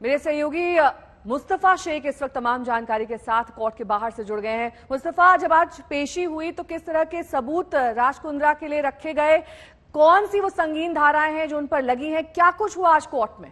मेरे सहयोगी मुस्तफा शेख इस वक्त तमाम जानकारी के साथ कोर्ट के बाहर से जुड़ गए हैं। मुस्तफा, जब आज पेशी हुई तो किस तरह के सबूत राज कुंद्रा के लिए रखे गए, कौन सी वो संगीन धाराएं हैं जो उन पर लगी हैं, क्या कुछ हुआ आज कोर्ट में?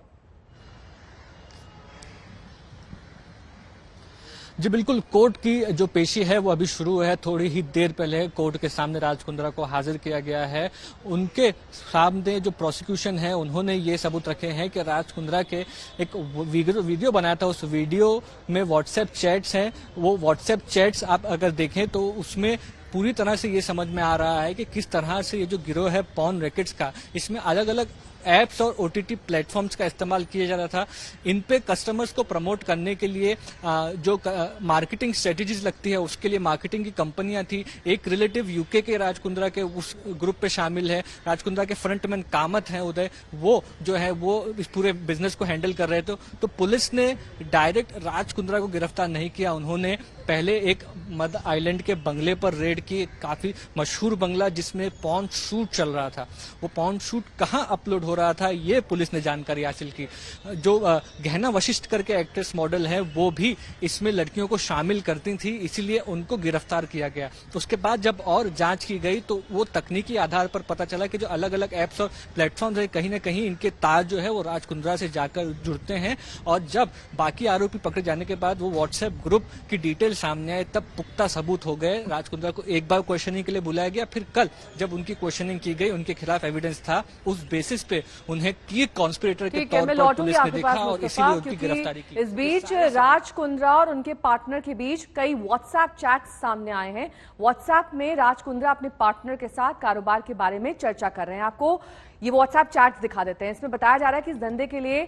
जी बिल्कुल, कोर्ट की जो पेशी है वो अभी शुरू है। थोड़ी ही देर पहले कोर्ट के सामने राज कुंद्रा को हाजिर किया गया है। उनके सामने जो प्रोसिक्यूशन है उन्होंने ये सबूत रखे हैं कि राज कुंद्रा के एक वीडियो बनाया था, उस वीडियो में व्हाट्सएप चैट्स हैं। वो व्हाट्सएप चैट्स आप अगर देखें तो उसमें पूरी तरह से ये समझ में आ रहा है कि किस तरह से ये जो गिरोह है पॉर्न रैकेट्स का, इसमें अलग अलग एप्स और ओटीटी प्लेटफॉर्म्स का इस्तेमाल किया जा रहा था। इन पे कस्टमर्स को प्रमोट करने के लिए जो मार्केटिंग स्ट्रेटेजीज लगती है उसके लिए मार्केटिंग की कंपनियां थी। एक रिलेटिव यूके के राज कुंद्रा के उस ग्रुप पे शामिल है। राज कुंद्रा के फ्रंटमैन कामत हैं उदय, वो जो है वो इस पूरे बिजनेस को हैंडल कर रहे थे। तो पुलिस ने डायरेक्ट राज कुंद्रा को गिरफ्तार नहीं किया। उन्होंने पहले एक मद आइलैंड के बंगले पर रेड की, काफी मशहूर बंगला जिसमें पॉर्न शूट चल रहा था। वो पॉर्न शूट कहाँ अपलोड हो रहा था ये पुलिस ने जानकारी हासिल की। जो गहना वशिष्ठ करके एक्ट्रेस मॉडल है वो भी इसमें लड़कियों को शामिल करती थी, इसीलिए उनको गिरफ्तार किया गया। तो उसके बाद जब और जांच की गई तो वो तकनीकी आधार पर पता चला कि जो अलग अलग एप्स और प्लेटफॉर्म है कहीं ना कहीं इनके तार जो है वो राज कुंद्रा से जाकर जुड़ते हैं। और जब बाकी आरोपी पकड़े जाने के बाद वो व्हाट्सएप ग्रुप की डिटेल सामने आए तब पुख्ता सबूत हो गए। राज कुंद्रा को एक बार क्वेश्चनिंग के लिए बुलाया गया, फिर कल जब उनकी क्वेश्चनिंग की गई उनके खिलाफ एविडेंस था, उस बेसिस पे उन्हें की कॉन्स्पिरेटर के तौर पर पुलिस ने देखा और इसीलिए उनकी गिरफ्तारी की। इस बीच राज कुंद्रा और उनके पार्टनर के बीच कई व्हाट्सएप चैट्स सामने आए हैं। व्हाट्सएप में राज कुंद्रा अपने पार्टनर के साथ कारोबार के बारे में चर्चा कर रहे हैं। आपको ये व्हाट्सएप चैट्स दिखा देते हैं। इसमें बताया जा रहा है कि इस धंधे के लिए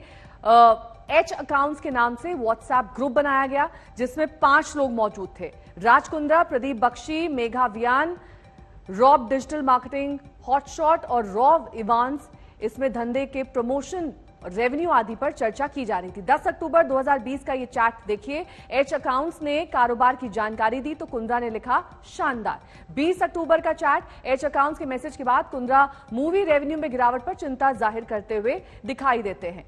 एच अकाउंट्स के नाम से व्हाट्सएप ग्रुप बनाया गया जिसमें 5 लोग मौजूद थे। Raj Kundra, Pradeep Bakshi, Megha Viaan, Rob digital marketing, hotshot और रॉब इवांस। इसमें धंधे के प्रमोशन, रेवेन्यू आदि पर चर्चा की जा रही थी। 10 अक्टूबर 2020 का ये चैट देखिए। एच अकाउंट्स ने कारोबार की जानकारी दी तो कुंद्रा ने लिखा शानदार। 20 अक्टूबर का चैट, एच अकाउंट्स के मैसेज के बाद कुंद्रा मूवी रेवेन्यू में गिरावट पर चिंता जाहिर करते हुए दिखाई देते हैं।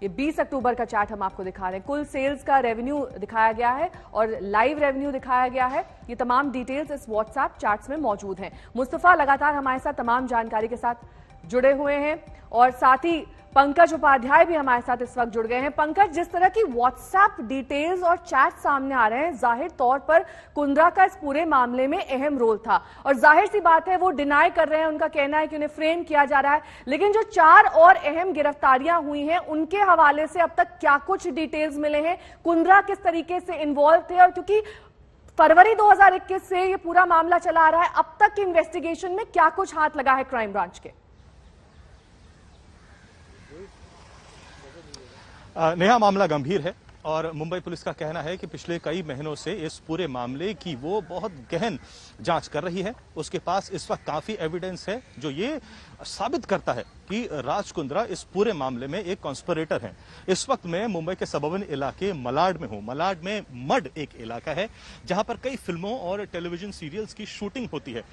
ये 20 अक्टूबर का चार्ट हम आपको दिखा रहे हैं। कुल सेल्स का रेवेन्यू दिखाया गया है और लाइव रेवेन्यू दिखाया गया है। ये तमाम डिटेल्स इस व्हाट्सएप चार्ट्स में मौजूद हैं। मुस्तफा लगातार हमारे साथ तमाम जानकारी के साथ जुड़े हुए हैं और साथ ही पंकज उपाध्याय भी हमारे साथ इस वक्त जुड़ गए हैं। पंकज, जिस तरह की व्हाट्सएप डिटेल्स और चैट सामने आ रहे हैं, जाहिर तौर पर कुंद्रा का इस पूरे मामले में अहम रोल था और जाहिर सी बात है वो डिनाई कर रहे हैं। उनका कहना है कि उन्हें फ्रेम किया जा रहा है, लेकिन जो 4 और अहम गिरफ्तारियां हुई हैं उनके हवाले से अब तक क्या कुछ डिटेल्स मिले हैं? कुंद्रा किस तरीके से इन्वॉल्व थे? और क्योंकि फरवरी 2021 से ये पूरा मामला चला आ रहा है, अब तक की इन्वेस्टिगेशन में क्या कुछ हाथ लगा है क्राइम ब्रांच के? नेहा, मामला गंभीर है और मुंबई पुलिस का कहना है कि पिछले कई महीनों से इस पूरे मामले की वो बहुत गहन जांच कर रही है। उसके पास इस वक्त काफी एविडेंस है जो ये साबित करता है कि राज कुंद्रा इस पूरे मामले में एक कॉन्स्पिरेटर है। इस वक्त मैं मुंबई के सबर्बन इलाके मलाड में हूँ। मलाड में मड एक इलाका है जहां पर कई फिल्मों और टेलीविजन सीरियल्स की शूटिंग होती है।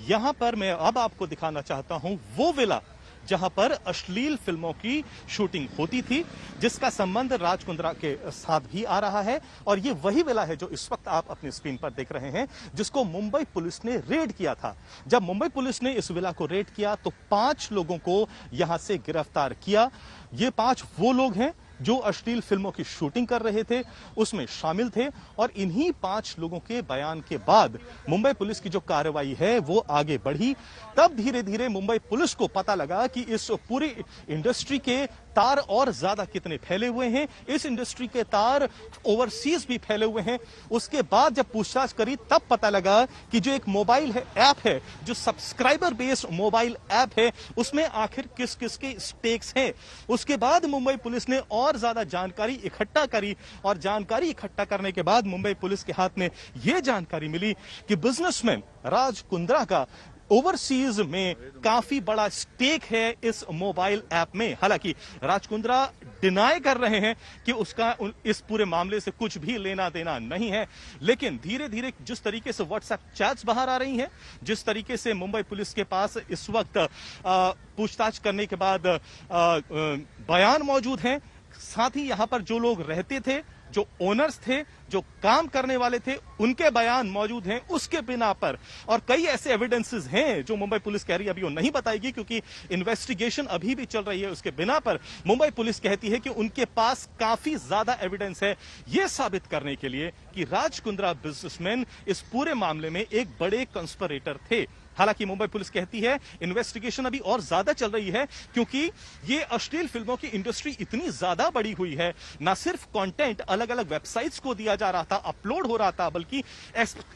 यहां पर मैं अब आपको दिखाना चाहता हूं वो विला जहां पर अश्लील फिल्मों की शूटिंग होती थी, जिसका संबंध राज कुंद्रा के साथ भी आ रहा है। और ये वही विला है जो इस वक्त आप अपनी स्क्रीन पर देख रहे हैं, जिसको मुंबई पुलिस ने रेड किया था। जब मुंबई पुलिस ने इस विला को रेड किया तो 5 लोगों को यहां से गिरफ्तार किया। ये 5 वो लोग हैं जो अश्लील फिल्मों की शूटिंग कर रहे थे, उसमें शामिल थे। और इन्हीं 5 लोगों के बयान के बाद मुंबई पुलिस की जो कार्रवाई है वो आगे बढ़ी। तब धीरे धीरे मुंबई पुलिस को पता लगा कि इस पूरी इंडस्ट्री के तार और ज्यादा कितने फैले हुए हैं। इस इंडस्ट्री के तार ओवरसीज भी फैले हुए हैं। उसके बाद जब पूछताछ करी तब पता लगा कि जो एक मोबाइल ऐप है, जो सब्सक्राइबर बेस्ड मोबाइल ऐप है, उसमें आखिर किस किस के स्टेक्स हैं। उसके बाद मुंबई पुलिस ने और ज्यादा जानकारी इकट्ठा करी और जानकारी इकट्ठा करने के बाद मुंबई पुलिस के हाथ में यह जानकारी मिली कि बिजनेसमैन राज कुंद्रा का ओवरसीज में काफी बड़ा स्टेक है इस मोबाइल ऐप में। हालांकि राज कुंद्रा डिनाई कर रहे हैं कि उसका इस पूरे मामले से कुछ भी लेना देना नहीं है, लेकिन धीरे धीरे जिस तरीके से व्हाट्सएप चैट्स बाहर आ रही हैं, जिस तरीके से मुंबई पुलिस के पास इस वक्त पूछताछ करने के बाद बयान मौजूद हैं, साथ ही यहां पर जो लोग रहते थे, जो ओनर्स थे, जो काम करने वाले थे, उनके बयान मौजूद हैं उसके बिना पर। और कई ऐसे एविडेंसेस हैं जो मुंबई पुलिस कह रही है अभी वो नहीं बताएगी क्योंकि इन्वेस्टिगेशन अभी भी चल रही है। उसके बिना पर मुंबई पुलिस कहती है कि उनके पास काफी ज्यादा एविडेंस है यह साबित करने के लिए कि राज कुंद्रा बिजनेसमैन इस पूरे मामले में एक बड़े कंस्पिरेटर थे। हालांकि मुंबई पुलिस कहती है इन्वेस्टिगेशन अभी और ज्यादा चल रही है क्योंकि ये अश्लील फिल्मों की इंडस्ट्री इतनी ज्यादा बड़ी हुई है, ना सिर्फ कंटेंट अलग अलग वेबसाइट्स को दिया जा रहा था, अपलोड हो रहा था, बल्कि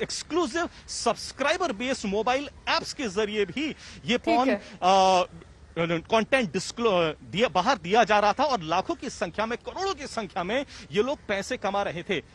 exclusive subscriber based mobile apps के जरिए भी ये पॉर्न कंटेंट बाहर दिया जा रहा था और लाखों की संख्या में, करोड़ों की संख्या में ये लोग पैसे कमा रहे थे।